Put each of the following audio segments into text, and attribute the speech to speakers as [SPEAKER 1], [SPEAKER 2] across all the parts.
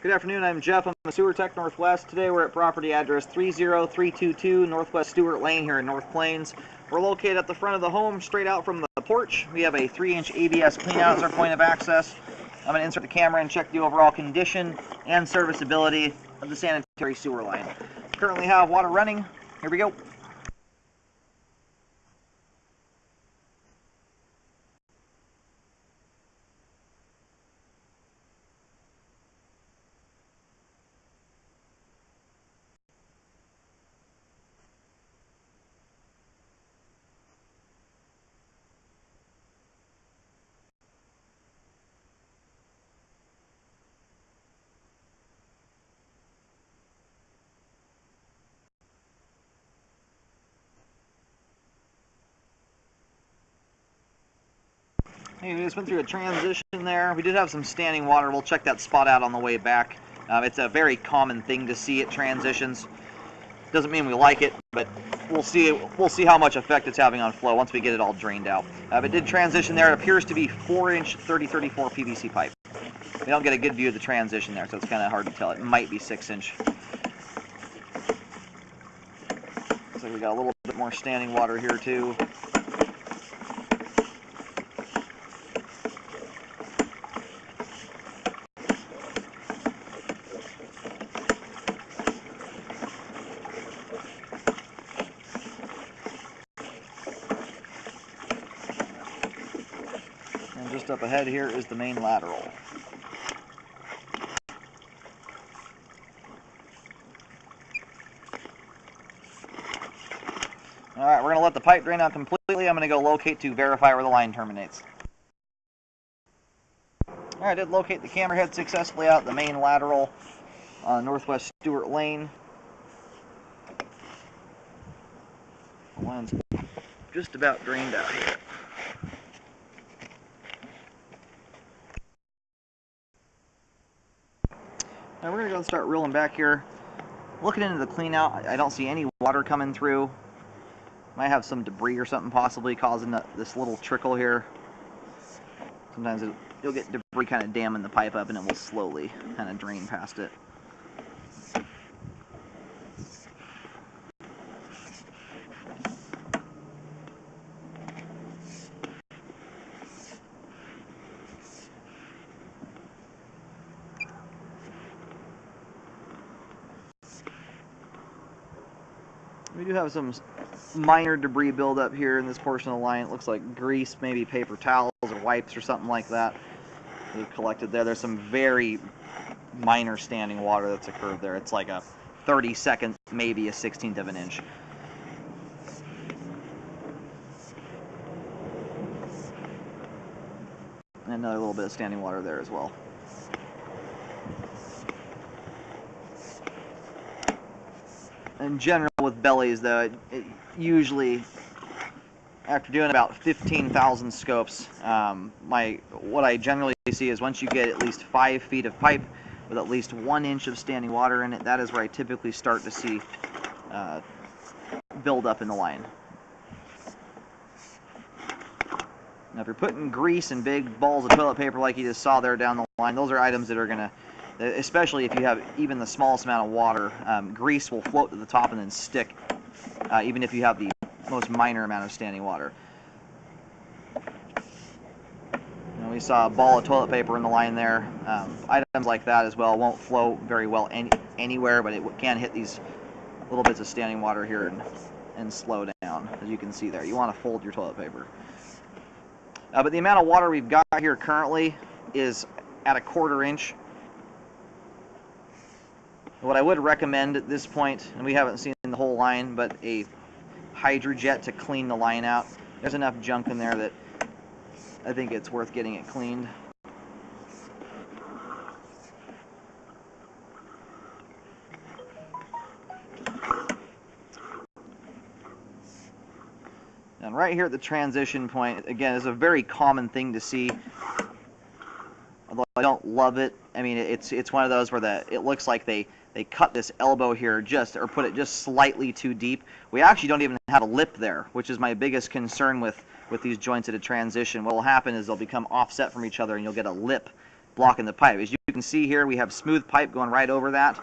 [SPEAKER 1] Good afternoon, I'm Jeff. I'm a Sewer Tech Northwest. Today we're at property address 30322 Northwest Stewart Lane here in North Plains. We're located at the front of the home, straight out from the porch. We have a 3-inch ABS cleanout as our point of access. I'm going to insert the camera and check the overall condition and serviceability of the sanitary sewer line. Currently have water running. Here we go. Hey, we just went through a transition there. We did have some standing water. We'll check that spot out on the way back. It's a very common thing to see at transitions. Doesn't mean we like it, but we'll see how much effect it's having on flow once we get it all drained out. It did transition there. It appears to be 4-inch 3034 PVC pipe. We don't get a good view of the transition there, so it's kind of hard to tell. It might be 6-inch. Looks like we got a little bit more standing water here too. And just up ahead here is the main lateral. Alright, we're going to let the pipe drain out completely. I'm going to go locate to verify where the line terminates. Alright, I did locate the camera head successfully out the main lateral on Northwest Stewart Lane. The line's just about drained out here. Now we're going to go and start reeling back here. Looking into the cleanout, I don't see any water coming through. Might have some debris or something possibly causing this little trickle here. Sometimes you'll get debris kind of damming the pipe up and it will slowly kind of drain past it. We do have some minor debris buildup here in this portion of the line. It looks like grease, maybe paper towels or wipes or something like that we've collected there. There's some very minor standing water that's occurred there. It's like a 32nd, maybe a 1/16 of an inch. And another little bit of standing water there as well. In general, with bellies, though, it usually, after doing about 15,000 scopes, what I generally see is once you get at least 5 feet of pipe with at least 1 inch of standing water in it, that is where I typically start to see build up in the line. Now, if you're putting grease and big balls of toilet paper like you just saw there down the line, those are items that are going to, especially if you have even the smallest amount of water, grease will float to the top and then stick, even if you have the most minor amount of standing water. And we saw a ball of toilet paper in the line there. Items like that as well won't flow very well anywhere, but it can hit these little bits of standing water here and slow down, as you can see there. You want to fold your toilet paper. But the amount of water we've got here currently is at a 1/4 inch. What I would recommend at this point, and we haven't seen the whole line, but a hydrojet to clean the line out. There's enough junk in there that I think it's worth getting it cleaned. And right here at the transition point, again, is a very common thing to see. Although I don't love it. I mean, it's one of those where it looks like they cut this elbow here or put it just slightly too deep. We actually don't even have a lip there, which is my biggest concern with these joints at a transition. What will happen is they'll become offset from each other and you'll get a lip blocking the pipe. As you you can see here, we have smooth pipe going right over that.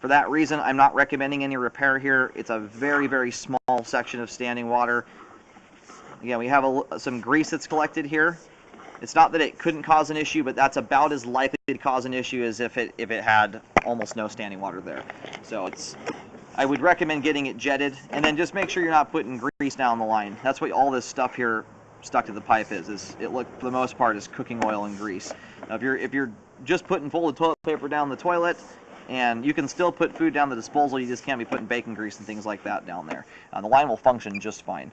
[SPEAKER 1] For that reason, I'm not recommending any repair here. It's a very, very small section of standing water. Again, we have some grease that's collected here. It's not that it couldn't cause an issue, but that's about as likely to cause an issue as if it had almost no standing water there. So I would recommend getting it jetted, and then just make sure you're not putting grease down the line. That's what all this stuff here stuck to the pipe is it look, for the most part, is cooking oil and grease. Now, if you're just putting folded toilet paper down the toilet, and you can still put food down the disposal, you just can't be putting bacon grease and things like that down there. The line will function just fine.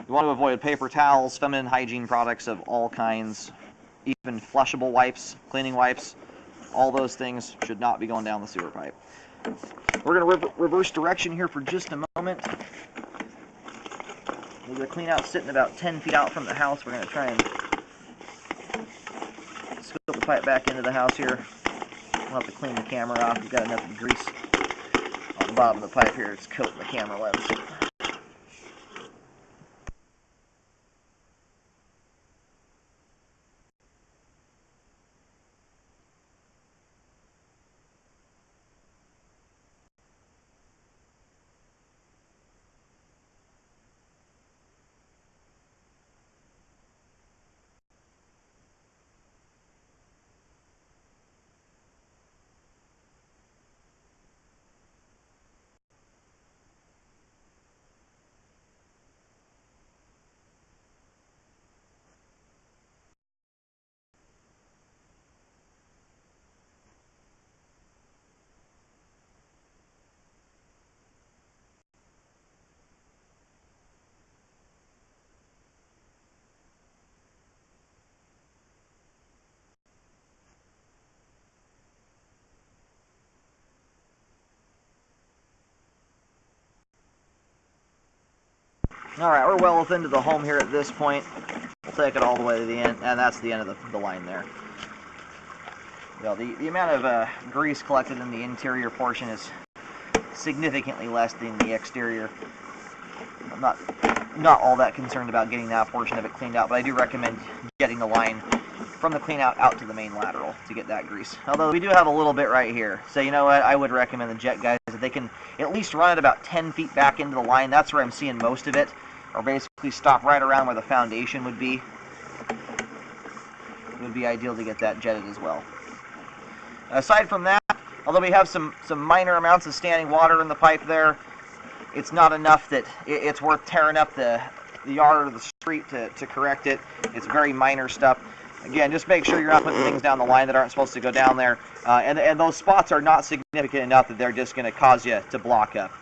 [SPEAKER 1] You want to avoid paper towels, feminine hygiene products of all kinds, even flushable wipes, cleaning wipes. All those things should not be going down the sewer pipe. We're going to reverse direction here for just a moment. With the Cleanout sitting about 10 feet out from the house, we're going to try and spill the pipe back into the house here. We'll have to clean the camera off. We've got enough grease on the bottom of the pipe here. It's coating the camera lens. Alright, we're well within the home here at this point. We'll take it all the way to the end, and that's the end of the line there. Well, the amount of grease collected in the interior portion is significantly less than the exterior. I'm not all that concerned about getting that portion of it cleaned out, but I do recommend getting the line from the Cleanout out to the main lateral to get that grease. Although we do have a little bit right here. So you know what, I would recommend the jet guys that they can at least run it about 10 feet back into the line. That's where I'm seeing most of it. Or basically stop right around where the foundation would be. It would be ideal to get that jetted as well. Aside from that, although we have some minor amounts of standing water in the pipe there, it's not enough that it's worth tearing up the yard or the street to correct it. It's very minor stuff. Again, just make sure you're not putting things down the line that aren't supposed to go down there. And those spots are not significant enough that they're just going to cause you to block up.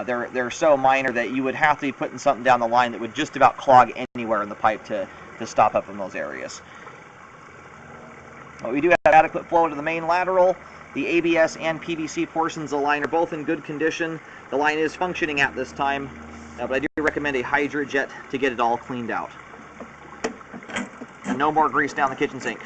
[SPEAKER 1] They're so minor that you would have to be putting something down the line that would just about clog anywhere in the pipe to stop up in those areas. Well, we do have adequate flow to the main lateral. The ABS and PVC portions of the line are both in good condition. The line is functioning at this time, but I do recommend a Hydra jet to get it all cleaned out. And no more grease down the kitchen sink.